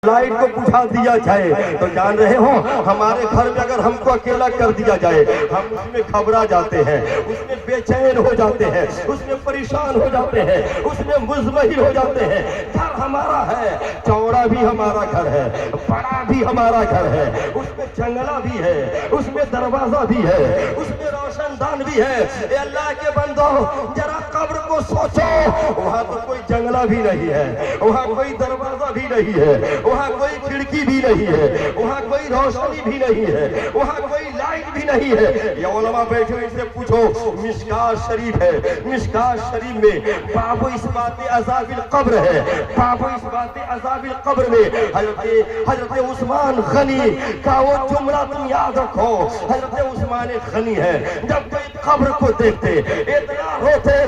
Light کو بجھا دیا جائے تو جان رہے ہو ہمارے گھر میں اگر ہم کو اکیلا کر دیا جائے ہم اس میں گھبرا جاتے ہیں، اس میں بے چین ہو جاتے ہیں، اس میں پریشان ہو جاتے ہیں، اس میں مزمحل ہو جاتے ہیں۔ گھر ہمارا ہے، چوڑا بھی ہمارا گھر ہے، بڑا بھی ہمارا گھر ہے، اس میں جنگلہ بھی ہے، اس میں دروازہ بھی ہے، اس میں روشن دان بھی ہے۔ اے اللہ کے بندو ذرا قبر کو سوچو، وہاں تو کوئی جنگلہ بھی نہیں ہے، وہاں کوئی دروازہ بھی نہیں ہے، وہاں کوئی کھڑکی بھی نہیں ہے، وہاں کوئی روشنی بھی نہیں ہے، وہاں کوئی لائٹ بھی نہیں ہے۔ یہ علماء بیٹھے ان سے پوچھو، مشکاۃ شریف ہے، مشکاۃ شریف میں باب اثبات عذاب القبر ہے، باب اثبات عذاب القبر میں حضرت عثمان غنی کا وہ جملہ تم یاد رکھو۔ حضرت عثمان غنی ہے، جب کوئی قبر کو دیکھتے اتنا روتے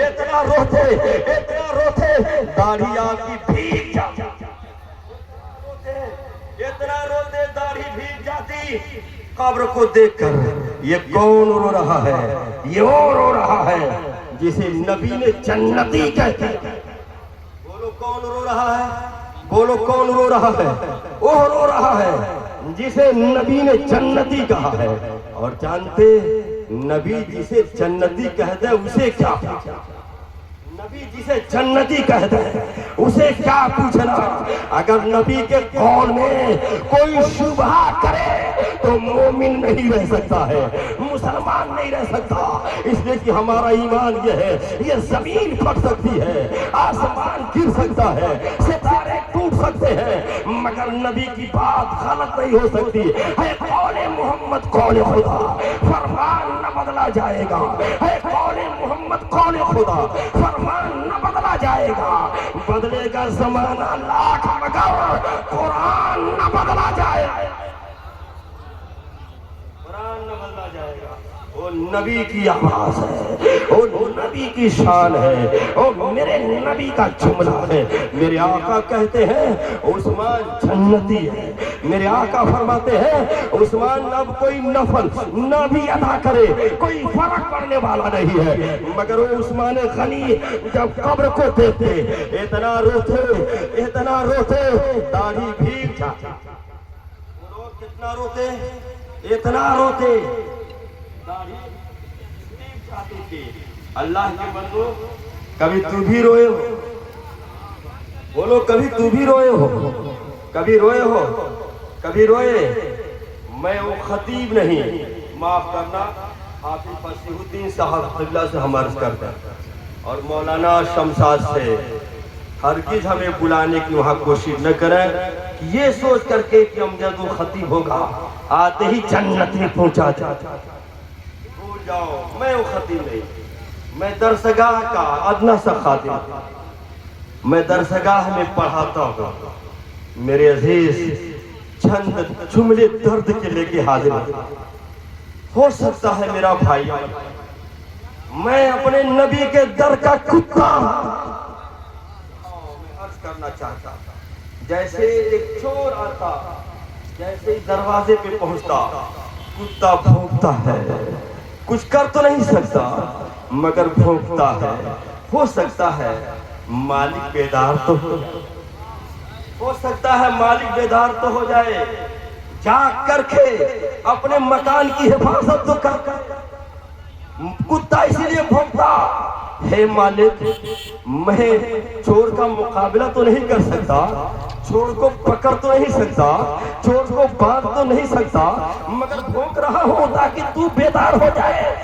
اتنا روتے اتنا روتے، داڑھی آپ کی بھیگ جاتی، اتنا روتے داڑھی بھیگ جاتی۔ قبر کو دیکھ کر یہ کون رو رہا ہے؟ یہ وہ رو رہا ہے جسے نبی نے جنتی کہتے ہیں۔ بولو کون رو رہا ہے؟ بولو کون رو رہا ہے؟ وہ رو رہا ہے جسے نبی نے جنتی کہا ہے۔ اور جانتے نبی جسے جنتی کہتا ہے اسے کیا پوچھنا؟ نبی جسے جنتی کہتا ہے اسے کیا پوچھنا؟ اگر نبی کے قول میں کوئی شبہ کرے تو مومن نہیں رہ سکتا ہے، مسلمان نہیں رہ سکتا، اس لیے کہ ہمارا ایمان یہ ہے، یہ زمین پھٹ سکتی ہے، آسمان گر سکتا ہے، ستارے ٹوٹ سکتے ہیں، مگر نبی کی بات غلط نہیں ہو سکتی ہے۔ قول محمد قول خدا، فرمان نہ بدلا جائے گا، ہے قول محمد قول خدا، فرمان نہ بدلا جائے گا۔ بدلے گا زمانہ لاکھ مگر قرآن نہ بدلا جائے گا، قرآن نہ بدلا جائے گا۔ وہ نبی کی آواز ہے، وہ نبی کی شان ہے، وہ میرے نبی کا جملہ ہے۔ میرے آقا کہتے ہیں عثمان جنتی ہے، میرے آقا فرماتے ہیں عثمان اب کوئی نفل نہ بھی ادا کرے کوئی فرق پڑنے والا نہیں ہے، مگر وہ عثمان غنی جب قبر کو دیکھتے اتنا روتے داڑھی بھیگ جاتی۔ وہ لوگ کتنا روتے، اتنا روتے داڑھی بھیگ جاتی تھی۔ اللہ کے بندو کبھی تو بھی روئے ہو؟ بولو کبھی تو بھی روئے ہو؟ کبھی روئے ہو؟ کبھی روئے؟ میں وہ خطیب نہیں، معاف کرنا، حافظ فصیح الدین صاحب قبلہ سے ہم عرض کرتے ہیں اور مولانا شمشاد سے ہرگز ہمیں بلانے کی وہاں کوشش نہ کریں کہ یہ سوچ کر کے کہ ہم جب وہ خطیب ہوگا آتے ہی جنت میں پہنچا جائے۔ بھول جاؤ، میں وہ خطیب نہیں، میں درسگاہ کا ادنا سا خادم، میں درسگاہ میں پڑھاتا ہوں۔ میرے عزیز چند جملے درد کے لے کے حاضر ہو سکتا ہے میرا بھائی میں اپنے نبی کے در کا کتا میں عرض کرنا چاہتا ہوں، جیسے ایک چور آتا، جیسے دروازے پہ پہنچتا کتا بھونکتا ہے، کچھ کر تو نہیں سکتا مگر بھونکتا ہے۔ ہو سکتا ہے مالک بیدار تو ہو سکتا ہے مالک بیدار تو ہو جائے، جاگ کر کے اپنے مکان کی حفاظت تو کر۔ کتا اسی لیے بھونکتا ہے مالک میں چور کا مقابلہ تو نہیں کر سکتا، چور کو پکڑ تو نہیں سکتا، چور کو باندھ تو نہیں سکتا، مگر بھونک رہا ہوں تاکہ تو بیدار ہو جائے،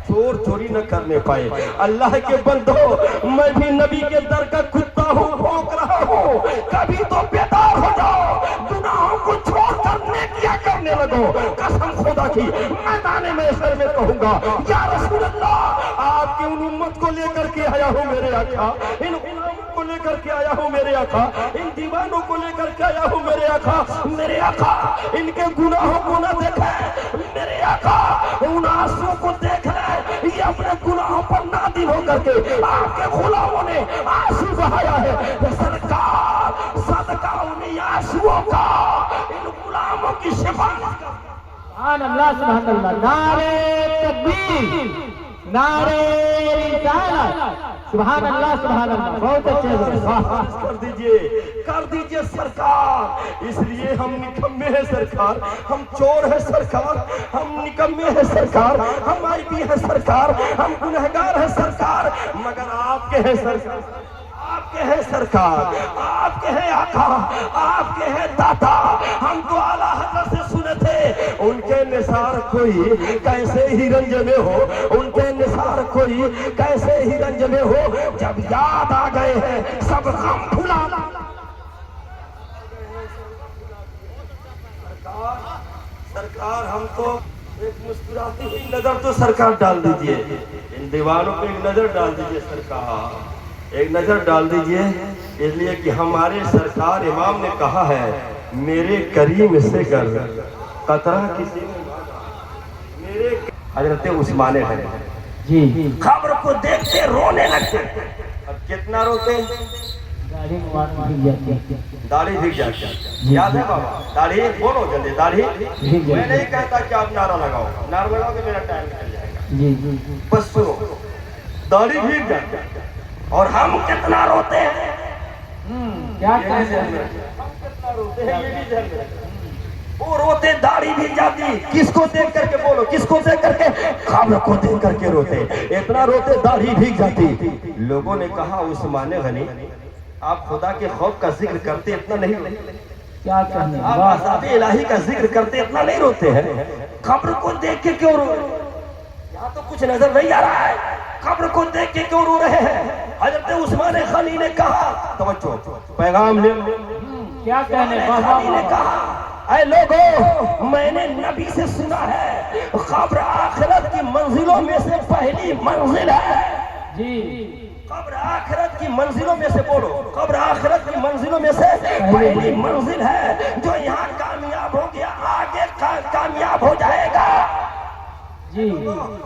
چور چوری نہ کرنے پائے۔ اللہ کے بندو میں بھی نبی کے در کا کتا ہوں، بھونک رہا ہوں، کبھی تو بیدار ہو جاؤ، گناہوں کو چھوڑ کر نیکیاں کرنے لگو۔ قسم خدا کی میدان محشر میں کہوں گا یا رسول اللہ آپ کی ان امت کو لے کر کے آیا ہوں میرے آقا، ان غلاموں کو لے کر کے آیا ہوں میرے آقا، ان دیوانوں کو لے کر کے آیا ہوں میرے آقا۔ میرے آقا ان کے گناہوں کو نہ دیکھیں، میرے آقا ان آنسوں کو دیکھ لیں، یہ اپنے گناہوں پر نادم ہو کر کے آپ کے غلاموں نے آنسو بہایا ہے۔ سرکار صدقہ انہیں آنسوؤں کا ان غلاموں کی شفاعت کا۔ سبحان اللہ سبحان اللہ، نعرہ تکبیر، नारे रिसालत। सुभान अल्लाह, बहुत अच्छे कर दीजिए सरकार। इसलिए हम निकम्मे हैं सरकार, हम चोर हैं सरकार, हम निकम्मे हैं सरकार, हम आईबी हैं सरकार, हम गुनहगार हैं सरकार, मगर आपके हैं सरकार, आपके हैं सरकार, आपके हैं आका, आपके हैं दाता। हम तो आला हज़रत से सुने थे, उनके निसार कोई कैसे ही रंज में हो, उनके निसार कोई कैसे ही रंज में हो, जब याद आ गए हैं सब गम भुलाना। सरकार हम तो एक मुस्कुराती हुई नजर तो सरकार डाल दीजिए, इन दीवानों पे एक नजर डाल दीजिए सरकार, एक नजर डाल दीजिए। इसलिए कि हमारे सरकार इमाम ने कहा है, मेरे करीम से गर कतरा किसी ने मेरे हजरत उस्मान है जी, खबर को देखते रोने लगते। अब कितना रोते? दाढ़ी भीग जाती। याद है बाबा? दाढ़ी बोलो जल्दी, दाढ़ी। मैं नहीं कहता कि आप नारा लगाओ, नारा लगाओगे मेरा टाइम निकल जाएगा। बस सुनो, दाढ़ी भीग जाती और हम कितना रोते हैं। क्या हम कितना रोते हैं, ये भी ध्यान में रखना। वो रोते, दाढ़ी भी जाती, किसको देख करके बोलो, किसको देख करके? खबर को देख करके रोते, इतना रोते दाढ़ी भीग जाती। लोगों ने कहा, उस्मान गनी आप खुदा के खौफ का जिक्र करते इतना नहीं, क्या कहने, आप अज़ाब इलाही का जिक्र करते इतना नहीं रोते हैं, खबर को देख के क्यों रो? यहाँ तो कुछ नजर नहीं आ रहा है, खबर को देख के क्यों रो रहे हैं? हजरत उस्मान गनी ने कहा, तवज्जो पैगाम ले, क्या कहने, ने कहा, ऐ लोगों, मैंने नबी से सुना है खबर आखिरत की मंजिलों में से पहली मंजिल है जी। कब्र आखिरत की मंजिलों में से, बोलो, कब्र आखिरत की मंजिलों में से पहली मंजिल है। जो यहाँ कामयाब हो गया आगे कामयाब हो जाएगा जी।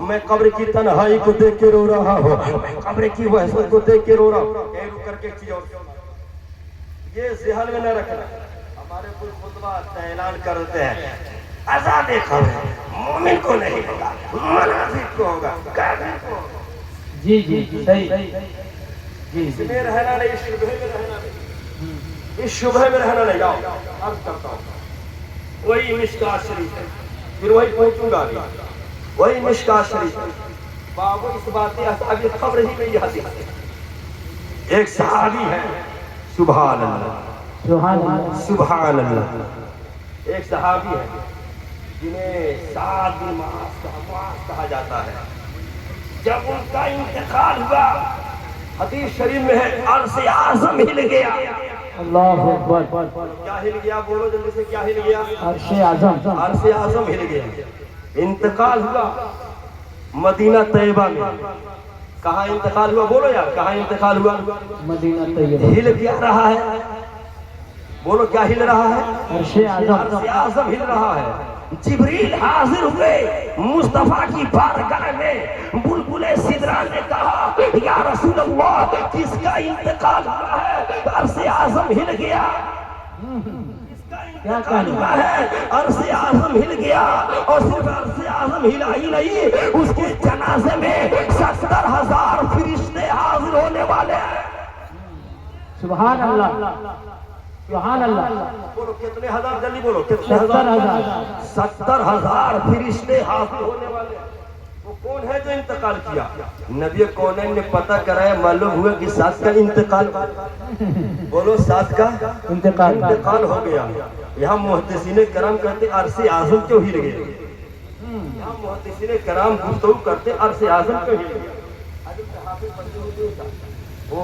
मैं कब्र की तन्हाई को देख के रो रहा हूँ, मैं कब्र की वहशत को देख के रो रहा हूँ। रुक करके एक चीज और, ये ज़हन में न रखना, हमारे कोई खुतबा ऐलान करते हैं, आज़ाद कब्र मोमिन को नहीं होगा, मुनाफिक को होगा, काफिर को होगा। जी जी सही जी। इसमें रहना नहीं, इस शुबहे में रहना नहीं, इस शुबहे में रहना नहीं। जाओ अर्ज करता हूँ, वही मिशकात शरीफ है, फिर वही पहुंचूंगा, वही मिशकात शरीफ है। बाबू इस बात अभी खबर ही नहीं आती। एक सहाबी है, सुभान अल्लाह, सुभान अल्लाह, सुभान अल्लाह। एक सहाबी है जिन्हें साद बिन मुआज़ कहा जाता है। जब उनका इंतकाल हुआ, हदीस शरीफ में है, अर्श आज़म हिल गया। अल्लाहु अकबर। क्या हिल गया? बोलो जल्दी से, क्या हिल गया? अर्श आज़म, अर्श आज़म हिल गया। इंतकाल हुआ मदीना तैयबा में। कहाँ इंतकाल हुआ? बोलो यार, कहाँ इंतकाल हुआ? मदीना तैयबा। हिल क्या रहा है? बोलो, क्या हिल रहा है? अर्श आज़म, अर्श आज़म हिल रहा है। जिब्रील हाजिर हुए मुस्तफा की बारगाह में। बुलबुले सिदरा ने कहा, या रसूल अल्लाह, किसका इंतकाल हुआ है? अर्श आज़म हिल गया। क्या हुआ है? अर्श आज़म हिल गया। और सिर्फ अर्श आज़म हिला ही नहीं, उसके जनाजे में 70,000 फरिश्ते हाजिर होने वाले हैं। सुभान अल्लाह, सुभान अल्लाह। बोलो कितने हजार? जल्दी बोलो, कितने हजार? 70,000 फरिश्ते हाजिर होने वाले। वो कौन है जो इंतकाल किया? नबी कौनैन ने पता कराया, मालूम हुआ कि सास का इंतकाल, बोलो सास का इंतकाल हो गया। यहाँ मुहद्दिसीने करम कहते अर्श आज़म क्यों हिल गए? यहाँ मुहद्दिसीने करम गुफ्तगू करते अर्श आज़म क्यों हिल गया? वो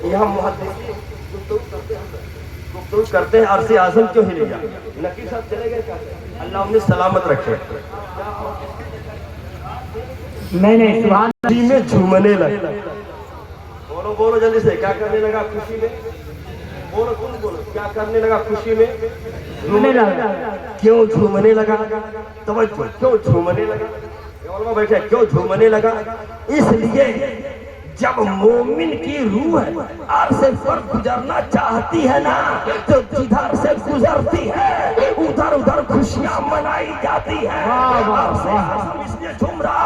यहाँ मुहद्दिसीन गुफ्तगू करते हैं अर्श आज़म क्यों हिल गया? नकीब साहब चले गए क्या? अल्लाह उन्हें सलामत रखे। नहीं, सुभान में झूमने लगे। बोलो बोलो जल्दी से, क्या करने लगा खुशी में? बोलो तुम बोलो, क्या करने लगा खुशी में? झूमने लगा। क्यों झूमने लगा? तवज्जो, क्यों झूमने लगा? उलमा बैठे, क्यों झूमने लगा? इसलिए जब मोमिन की रूह अर्श पर गुजरना चाहती है ना, तो जिधर से गुजरती है उधर उधर खुशियां मनाई जाती है। वाह, वाह, और वाह। हम इसलिए झूम रहा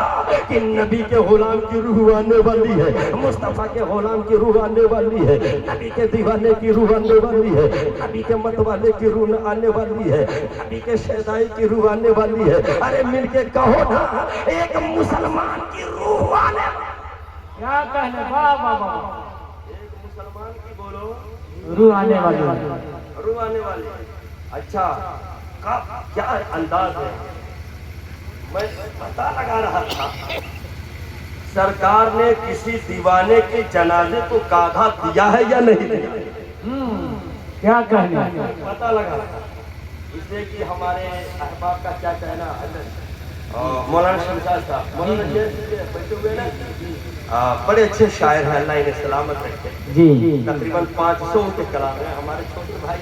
कि नबी के गुलाम की रूह आने वाली है, मुस्तफा के गुलाम की रूह आने वाली है, नबी के दीवाने की रूह आने वाली है, नबी के मतवाले की रूह आने वाली है, नबी के शहदाई की रूह आने वाली है। अरे मिलके कहो ना, एक मुसलमान की रूह आने वाली। क्या कहने, वाह वाह वाह, एक मुसलमान की बोलो रूह आने वाली। रूह आने वाली। अच्छा, क्या अंदाज है। मैं पता लगा रहा था, सरकार ने किसी दीवाने के जनाजे को काढ़ा दिया है या नहीं दिया? क्या कहने, पता लगा था, इसलिए कि हमारे अहबाब का क्या कहना है। मौलाना शमशाद साहब, मौलाना जी बैठे हुए ना, बड़े अच्छे शायर हैं, अल्लाह इन्हें सलामत रखे। जी तकरीबन 500 के कलाम है। हमारे छोटे भाई